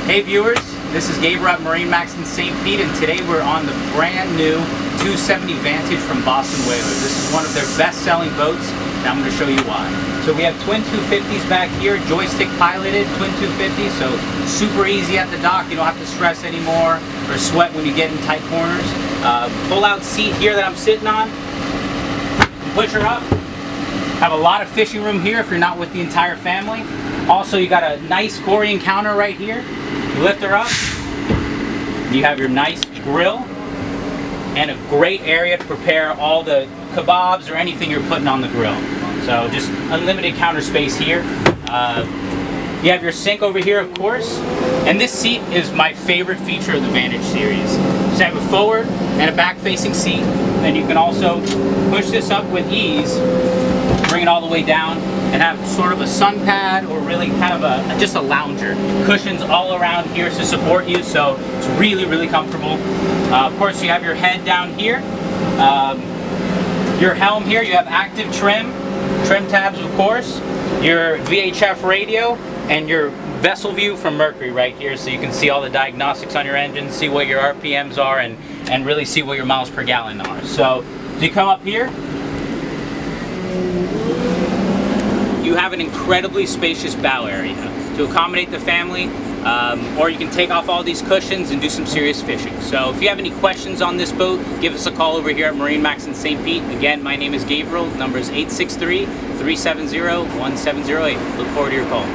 Hey viewers, this is Gabriel at MarineMax in St. Pete, and today we're on the brand new 270 Vantage from Boston Whalers. This is one of their best-selling boats, and I'm going to show you why. So we have twin 250s back here, joystick piloted twin 250s, so super easy at the dock. You don't have to stress anymore or sweat when you get in tight corners. Pull-out seat here that I'm sitting on. Push her up. Have a lot of fishing room here if you're not with the entire family. Also, you got a nice Corian counter right here. You lift her up. You have your nice grill and a great area to prepare all the kebabs or anything you're putting on the grill. So just unlimited counter space here. You have your sink over here, of course. And this seat is my favorite feature of the Vantage series. Just have a forward and a back-facing seat. Then you can also push this up with ease, bring it all the way down, and have sort of a sun pad or really kind of just a lounger. Cushions all around here to support you, so it's really, really comfortable. Of course, you have your head down here. Your helm here, you have active trim tabs, of course, your VHF radio, and your vessel view from Mercury right here, so you can see all the diagnostics on your engine, see what your RPMs are, and really see what your miles per gallon are. So you come up here, you have an incredibly spacious bow area to accommodate the family, or you can take off all these cushions and do some serious fishing. So if you have any questions on this boat, give us a call over here at MarineMax in St. Pete. Again, my name is Gabriel. Number is 863-370-1708. Look forward to your call.